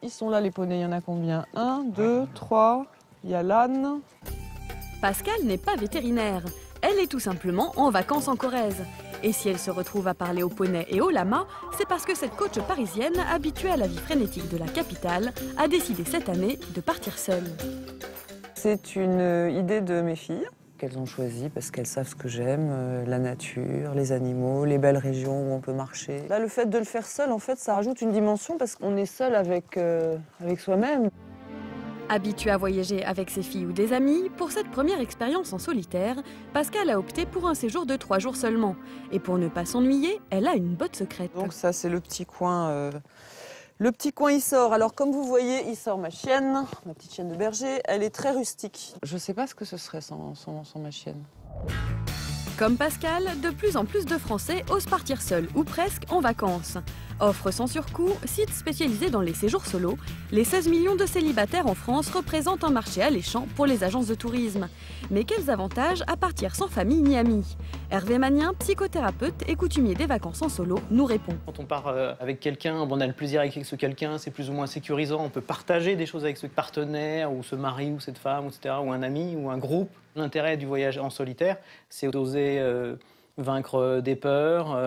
Ils sont là les poneys, il y en a combien? 1, 2, 3, il y a l'âne. Pascal n'est pas vétérinaire. Elle est tout simplement en vacances en Corrèze. Et si elle se retrouve à parler aux poneys et aux lamas, c'est parce que cette coach parisienne, habituée à la vie frénétique de la capitale, a décidé cette année de partir seule. C'est une idée de mes filles qu'elles ont choisie parce qu'elles savent ce que j'aime, la nature, les animaux, les belles régions où on peut marcher. Là, le fait de le faire seul, en fait, ça rajoute une dimension parce qu'on est seul avec soi-même. Habituée à voyager avec ses filles ou des amis, pour cette première expérience en solitaire, Pascal a opté pour un séjour de 3 jours seulement. Et pour ne pas s'ennuyer, elle a une botte secrète. Donc ça, c'est le petit coin. Le petit coin, il sort. Alors, comme vous voyez, il sort ma chienne, ma petite chienne de berger. Elle est très rustique. Je ne sais pas ce que ce serait sans ma chienne. Comme Pascal, de plus en plus de Français osent partir seuls ou presque en vacances. Offre sans surcoût, site spécialisé dans les séjours solos, les 16 millions de célibataires en France représentent un marché alléchant pour les agences de tourisme. Mais quels avantages à partir sans famille ni amis? Hervé Magnien, psychothérapeute et coutumier des vacances en solo, nous répond. Quand on part avec quelqu'un, on a le plaisir avec ce quelqu'un, c'est plus ou moins sécurisant. On peut partager des choses avec ce partenaire, ou ce mari, ou cette femme, etc., ou un ami, ou un groupe. L'intérêt du voyage en solitaire, c'est d'oser vaincre des peurs,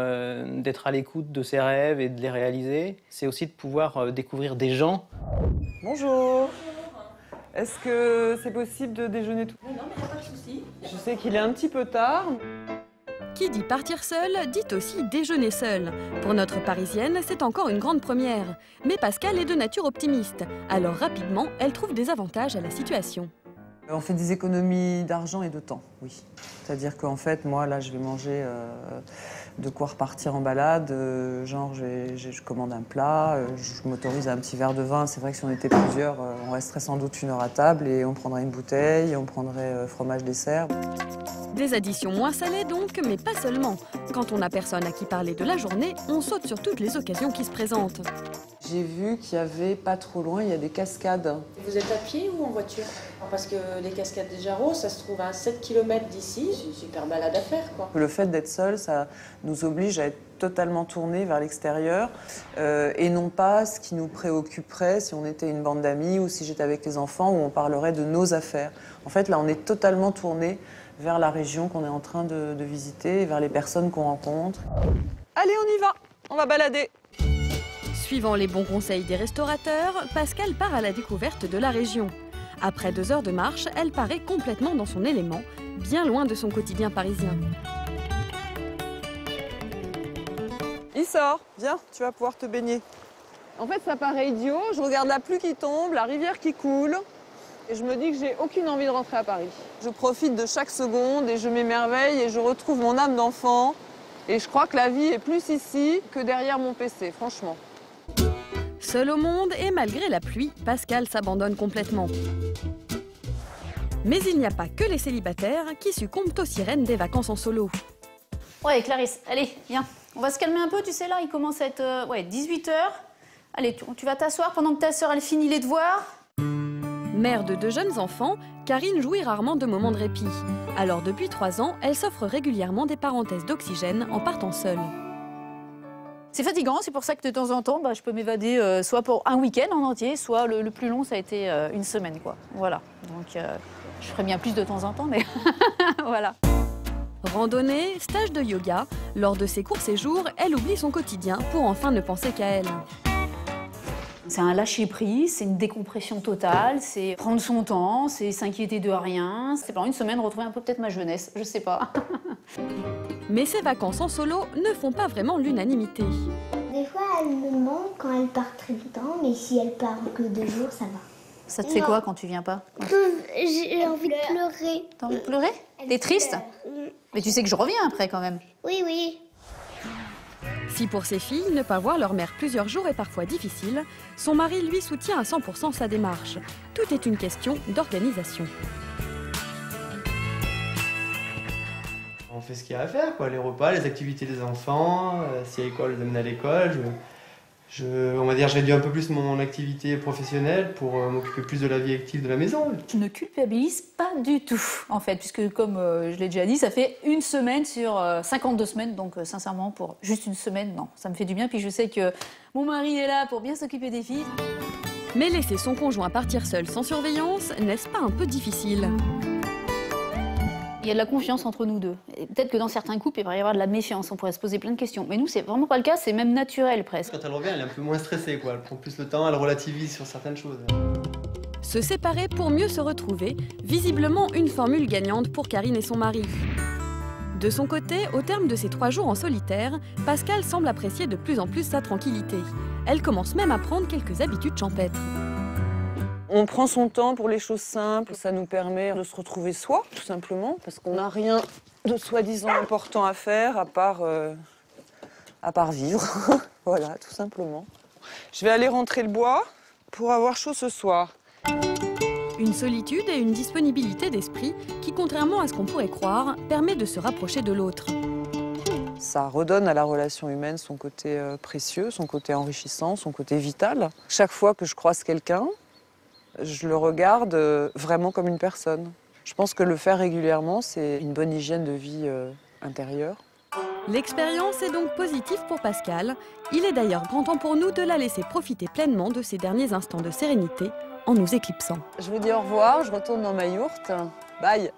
d'être à l'écoute de ses rêves et de les réaliser. C'est aussi de pouvoir découvrir des gens. Bonjour. Est-ce que c'est possible de déjeuner tout? Non, mais il n'y a pas de souci. Je sais qu'il est un petit peu tard. Qui dit partir seul, dit aussi déjeuner seul. Pour notre Parisienne, c'est encore une grande première. Mais Pascal est de nature optimiste. Alors rapidement, elle trouve des avantages à la situation. On fait des économies d'argent et de temps, oui. C'est-à-dire qu'en fait, moi, là, je vais manger de quoi repartir en balade. Genre, je commande un plat, je m'autorise un petit verre de vin. C'est vrai que si on était plusieurs, on resterait sans doute 1 heure à table et on prendrait une bouteille, on prendrait fromage, dessert. Des additions moins salées donc, mais pas seulement. Quand on n'a personne à qui parler de la journée, on saute sur toutes les occasions qui se présentent. J'ai vu qu'il y avait pas trop loin, il y a des cascades. Vous êtes à pied ou en voiture? Parce que les cascades des Jarreaux, ça se trouve à 7 km d'ici. C'est une super balade à faire, quoi. Le fait d'être seul, ça nous oblige à être totalement tournés vers l'extérieur et non pas ce qui nous préoccuperait si on était une bande d'amis ou si j'étais avec les enfants où on parlerait de nos affaires. En fait, là, on est totalement tourné vers la région qu'on est en train de visiter, vers les personnes qu'on rencontre. Allez, on y va, on va balader. Suivant les bons conseils des restaurateurs, Pascal part à la découverte de la région. Après 2 heures de marche, elle paraît complètement dans son élément, bien loin de son quotidien parisien. Il sort, viens, tu vas pouvoir te baigner. En fait, ça paraît idiot, je regarde la pluie qui tombe, la rivière qui coule, et je me dis que j'ai aucune envie de rentrer à Paris. Je profite de chaque seconde et je m'émerveille et je retrouve mon âme d'enfant. Et je crois que la vie est plus ici que derrière mon PC, franchement. Seul au monde et malgré la pluie, Pascal s'abandonne complètement. Mais il n'y a pas que les célibataires qui succombent aux sirènes des vacances en solo. Ouais, Clarisse, allez, viens. On va se calmer un peu, tu sais, là, il commence à être 18 h. Allez, tu vas t'asseoir pendant que ta sœur, elle finit les devoirs. Mère de 2 jeunes enfants, Karine jouit rarement de moments de répit. Alors depuis 3 ans, elle s'offre régulièrement des parenthèses d'oxygène en partant seule. C'est fatigant, c'est pour ça que de temps en temps, je peux m'évader soit pour un week-end en entier, soit le plus long, ça a été 1 semaine, quoi. Voilà, donc je ferais bien plus de temps en temps, mais voilà. Randonnée, stage de yoga, lors de ses courts séjours, elle oublie son quotidien pour enfin ne penser qu'à elle. C'est un lâcher-prise, c'est une décompression totale, c'est prendre son temps, c'est s'inquiéter de rien. C'est pendant 1 semaine retrouver un peu peut-être ma jeunesse, je sais pas. Mais ces vacances en solo ne font pas vraiment l'unanimité. Des fois, elle me manque quand elle part très longtemps, mais si elle part que 2 jours, ça va. Ça te fait quoi quand tu viens pas? J'ai envie de pleurer. T'as envie de pleurer? T'es triste? Mais tu sais que je reviens après quand même. Oui, oui. Si pour ses filles, ne pas voir leur mère plusieurs jours est parfois difficile, son mari lui soutient à 100% sa démarche. Tout est une question d'organisation. On fait ce qu'il y a à faire, quoi. Les repas, les activités des enfants, si à l'école, les amener à l'école. On va dire, je réduis un peu plus mon activité professionnelle pour m'occuper plus de la vie active de la maison. Je ne culpabilise pas du tout, en fait, puisque comme je l'ai déjà dit, ça fait 1 semaine sur 52 semaines, donc sincèrement, pour juste 1 semaine, non, ça me fait du bien. Puis je sais que mon mari est là pour bien s'occuper des filles. Mais laisser son conjoint partir seul sans surveillance, n'est-ce pas un peu difficile? Il y a de la confiance entre nous deux. Peut-être que dans certains couples, il va y avoir de la méfiance, on pourrait se poser plein de questions. Mais nous, c'est vraiment pas le cas, c'est même naturel presque. Quand elle revient, elle est un peu moins stressée, quoi. Elle prend plus le temps, elle relativise sur certaines choses. Se séparer pour mieux se retrouver, visiblement une formule gagnante pour Karine et son mari. De son côté, au terme de ces 3 jours en solitaire, Pascale semble apprécier de plus en plus sa tranquillité. Elle commence même à prendre quelques habitudes champêtres. On prend son temps pour les choses simples, ça nous permet de se retrouver soi, tout simplement, parce qu'on n'a rien de soi-disant important à faire à part vivre. Voilà, tout simplement. Je vais aller rentrer le bois pour avoir chaud ce soir. Une solitude et une disponibilité d'esprit qui, contrairement à ce qu'on pourrait croire, permet de se rapprocher de l'autre. Ça redonne à la relation humaine son côté précieux, son côté enrichissant, son côté vital. Chaque fois que je croise quelqu'un, je le regarde vraiment comme une personne. Je pense que le faire régulièrement, c'est une bonne hygiène de vie intérieure. L'expérience est donc positive pour Pascale. Il est d'ailleurs grand temps pour nous de la laisser profiter pleinement de ces derniers instants de sérénité en nous éclipsant. Je vous dis au revoir, je retourne dans ma yourte. Bye!